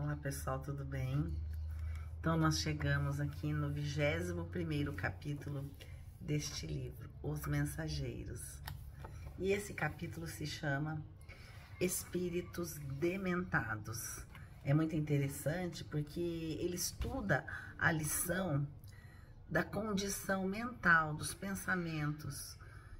Olá pessoal, tudo bem? Então nós chegamos aqui no 21º capítulo deste livro, Os Mensageiros. E esse capítulo se chama Espíritos Dementados. É muito interessante porque ele estuda a lição da condição mental, dos pensamentos.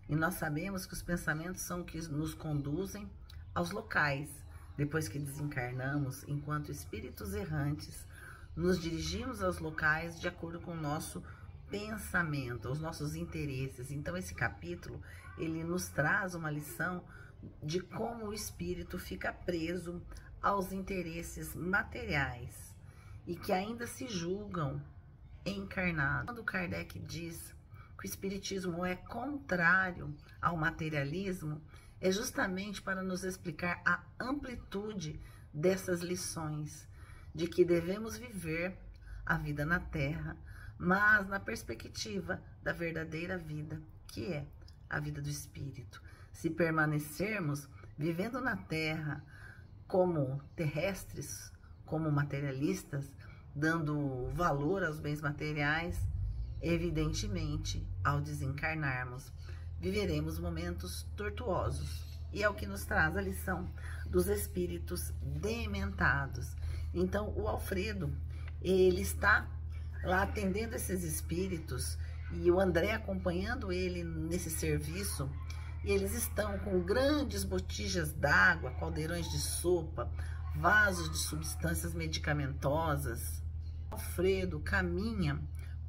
E nós sabemos que os pensamentos são que nos conduzem aos locais. Depois que desencarnamos, enquanto espíritos errantes, nos dirigimos aos locais de acordo com o nosso pensamento, os nossos interesses. Então esse capítulo, ele nos traz uma lição de como o espírito fica preso aos interesses materiais e que ainda se julgam encarnados. Quando Kardec diz que o espiritismo é contrário ao materialismo, é justamente para nos explicar a amplitude dessas lições, de que devemos viver a vida na Terra, mas na perspectiva da verdadeira vida, que é a vida do Espírito. Se permanecermos vivendo na Terra como terrestres, como materialistas, dando valor aos bens materiais, evidentemente, ao desencarnarmos, viveremos momentos tortuosos. E é o que nos traz a lição dos espíritos dementados. Então, o Alfredo, ele está lá atendendo esses espíritos e o André acompanhando ele nesse serviço. E eles estão com grandes botijas d'água, caldeirões de sopa, vasos de substâncias medicamentosas. O Alfredo caminha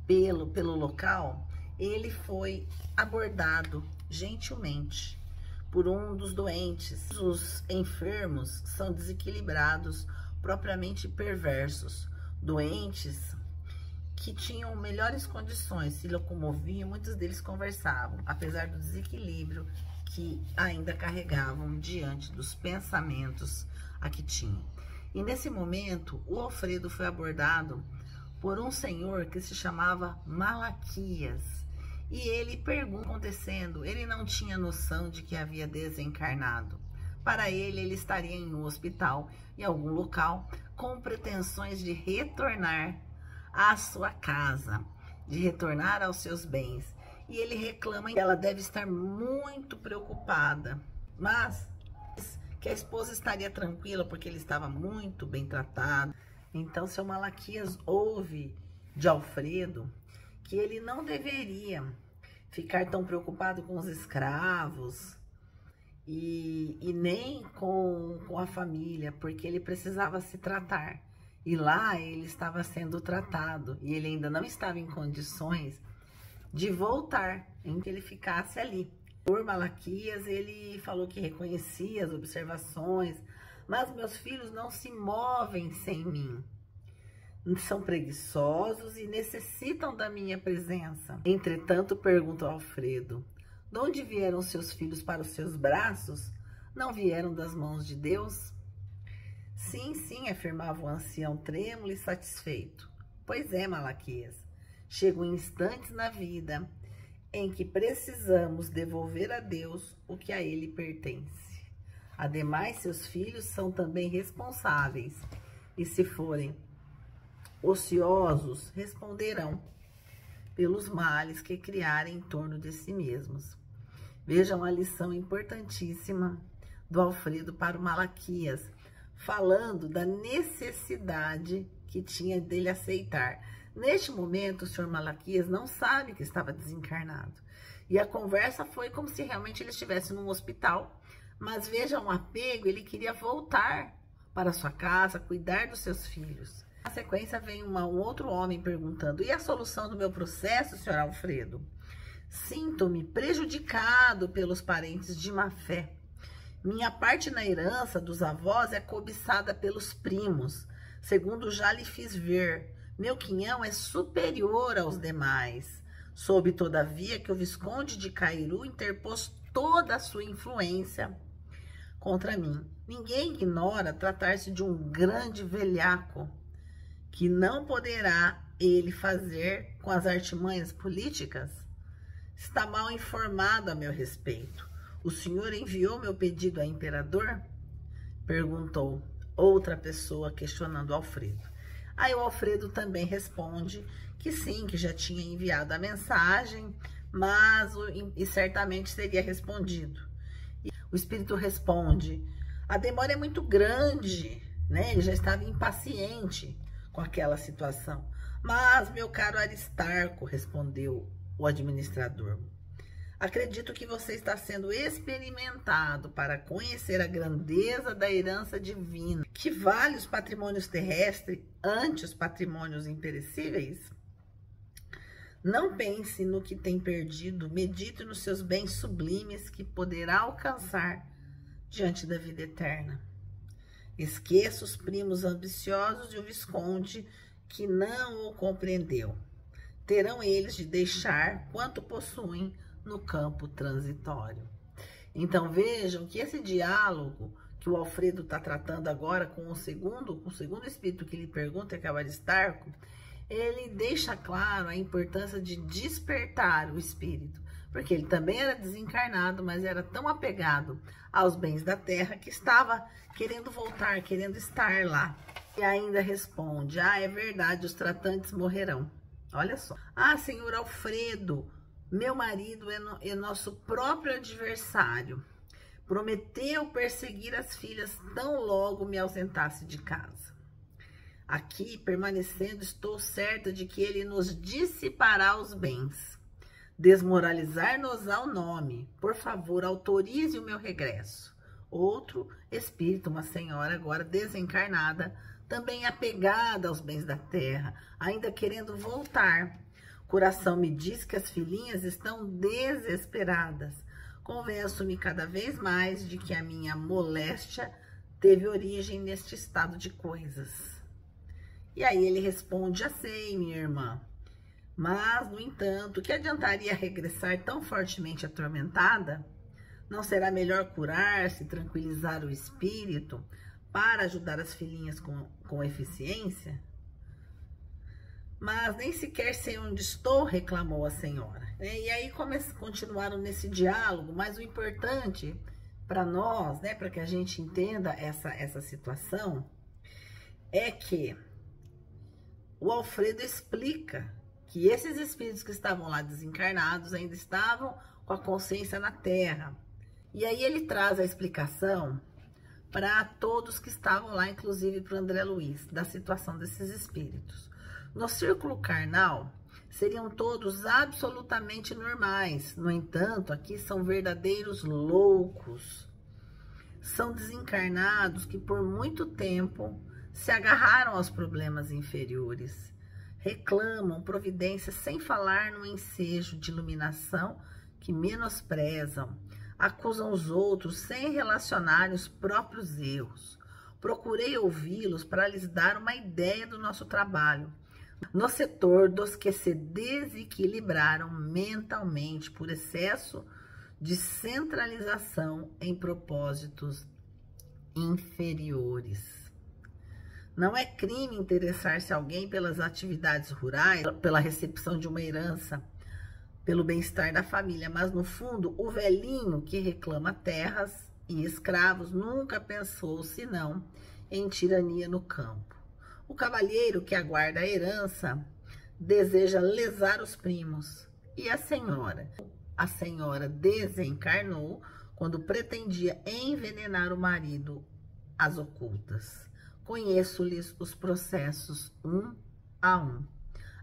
pelo local. Ele foi abordado gentilmente por um dos doentes. Os enfermos são desequilibrados, propriamente perversos. Doentes que tinham melhores condições, se locomoviam, muitos deles conversavam, apesar do desequilíbrio que ainda carregavam diante dos pensamentos a que tinham. E nesse momento, o Alfredo foi abordado por um senhor que se chamava Malaquias. E ele pergunta acontecendo, ele não tinha noção de que havia desencarnado. Para ele estaria em um hospital, em algum local, com pretensões de retornar à sua casa, de retornar aos seus bens. E ele reclama que ela deve estar muito preocupada, mas que a esposa estaria tranquila porque ele estava muito bem tratado. Então, seu Malaquias ouve de Alfredo que ele não deveria ficar tão preocupado com os escravos e nem com a família, porque ele precisava se tratar. E lá ele estava sendo tratado e ele ainda não estava em condições de voltar, em que ele ficasse ali. Por Malaquias, ele falou que reconhecia as observações, mas meus filhos não se movem sem mim. São preguiçosos e necessitam da minha presença. Entretanto, pergunta Alfredo, de onde vieram seus filhos para os seus braços? Não vieram das mãos de Deus? Sim, sim, afirmava o ancião trêmulo e satisfeito. Pois é, Malaquias, chegam instantes na vida em que precisamos devolver a Deus o que a ele pertence. Ademais, seus filhos são também responsáveis, e se forem ociosos, responderão pelos males que criarem em torno de si mesmos. Vejam a lição importantíssima do Alfredo para o Malaquias, falando da necessidade que tinha dele aceitar. Neste momento, o senhor Malaquias não sabe que estava desencarnado. E a conversa foi como se realmente ele estivesse num hospital. Mas veja um apego, ele queria voltar para sua casa, cuidar dos seus filhos. Na sequência vem um outro homem perguntando, e a solução do meu processo, senhor Alfredo? Sinto-me prejudicado pelos parentes de má fé. Minha parte na herança dos avós é cobiçada pelos primos, segundo já lhe fiz ver. Meu quinhão é superior aos demais. Soube, todavia, que o Visconde de Cairu interpôs toda a sua influência contra mim. Ninguém ignora tratar-se de um grande velhaco, que não poderá ele fazer com as artimanhas políticas? Está mal informado a meu respeito. O senhor enviou meu pedido ao imperador? Perguntou outra pessoa questionando o Alfredo. Aí o Alfredo também responde que sim, que já tinha enviado a mensagem, mas e certamente teria respondido. E o espírito responde: a demora é muito grande, né? Ele já estava impaciente com aquela situação. Mas, meu caro Aristarco, respondeu o administrador, acredito que você está sendo experimentado para conhecer a grandeza da herança divina, que vale os patrimônios terrestres ante os patrimônios imperecíveis. Não pense no que tem perdido, medite nos seus bens sublimes que poderá alcançar diante da vida eterna. Esqueça os primos ambiciosos e o visconde que não o compreendeu. Terão eles de deixar quanto possuem no campo transitório. Então vejam que esse diálogo que o Alfredo está tratando agora com o segundo espírito que lhe pergunta, que é o Aristarco, ele deixa claro a importância de despertar o espírito, porque ele também era desencarnado, mas era tão apegado aos bens da terra que estava querendo voltar, querendo estar lá. E ainda responde: ah, é verdade, os tratantes morrerão. Olha só. Ah, senhor Alfredo, meu marido é nosso próprio adversário. Prometeu perseguir as filhas tão logo me ausentasse de casa. Aqui, permanecendo, estou certa de que ele nos dissipará os bens. Desmoralizar-nos ao nome. Por favor, autorize o meu regresso. Outro espírito, uma senhora agora desencarnada, também apegada aos bens da terra, ainda querendo voltar. Coração me diz que as filhinhas estão desesperadas. Convenço-me cada vez mais de que a minha moléstia teve origem neste estado de coisas. E aí ele responde: já sei, minha irmã. Mas, no entanto, que adiantaria regressar tão fortemente atormentada? Não será melhor curar-se, tranquilizar o espírito para ajudar as filhinhas com eficiência? Mas nem sequer sei onde estou, reclamou a senhora. E aí continuaram nesse diálogo, mas o importante para nós, né, para que a gente entenda essa situação, é que o Alfredo explica que esses espíritos que estavam lá desencarnados ainda estavam com a consciência na Terra. E aí ele traz a explicação para todos que estavam lá, inclusive para o André Luiz, da situação desses espíritos. No círculo carnal, seriam todos absolutamente normais. No entanto, aqui são verdadeiros loucos. São desencarnados que por muito tempo se agarraram aos problemas inferiores. Reclamam providências sem falar no ensejo de iluminação que menosprezam. Acusam os outros sem relacionar os próprios erros. Procurei ouvi-los para lhes dar uma ideia do nosso trabalho. No setor dos que se desequilibraram mentalmente por excesso de centralização em propósitos inferiores. Não é crime interessar-se alguém pelas atividades rurais, pela recepção de uma herança, pelo bem-estar da família, mas no fundo o velhinho que reclama terras e escravos nunca pensou senão em tirania no campo. O cavalheiro que aguarda a herança deseja lesar os primos. E a senhora desencarnou quando pretendia envenenar o marido às ocultas. Conheço-lhes os processos um a um.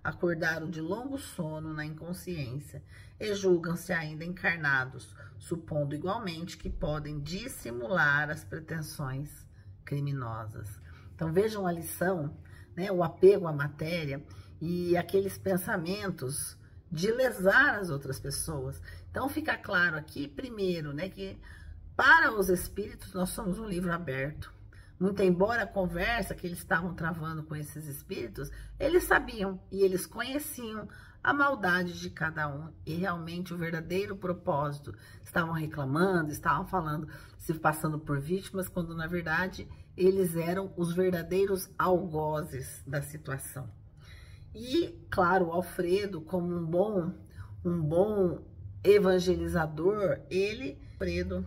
Acordaram de longo sono na inconsciência e julgam-se ainda encarnados, supondo igualmente que podem dissimular as pretensões criminosas. Então vejam a lição, né, o apego à matéria e aqueles pensamentos de lesar as outras pessoas. Então fica claro aqui, primeiro, né, que para os espíritos nós somos um livro aberto. Muito embora a conversa que eles estavam travando com esses espíritos, eles sabiam e eles conheciam a maldade de cada um e realmente o verdadeiro propósito. Estavam reclamando, estavam falando, se passando por vítimas, quando na verdade eles eram os verdadeiros algozes da situação. E, claro, o Alfredo, como um bom evangelizador, Alfredo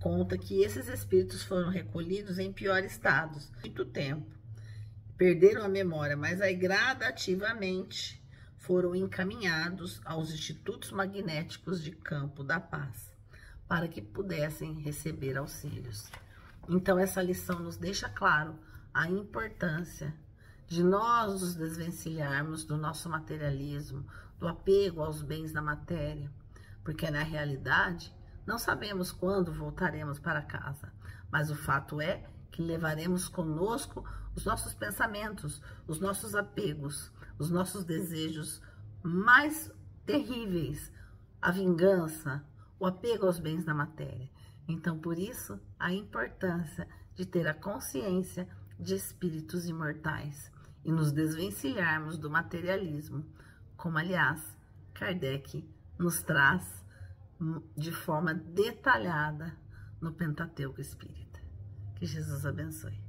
conta que esses espíritos foram recolhidos em pior estado, muito tempo. Perderam a memória, mas aí gradativamente foram encaminhados aos institutos magnéticos de Campo da Paz, para que pudessem receber auxílios. Então, essa lição nos deixa claro a importância de nós nos desvencilharmos do nosso materialismo, do apego aos bens da matéria, porque na realidade não sabemos quando voltaremos para casa, mas o fato é que levaremos conosco os nossos pensamentos, os nossos apegos, os nossos desejos mais terríveis, a vingança, o apego aos bens da matéria. Então, por isso, a importância de ter a consciência de espíritos imortais e nos desvencilharmos do materialismo, como, aliás, Kardec nos traz de forma detalhada no Pentateuco Espírita. Que Jesus abençoe.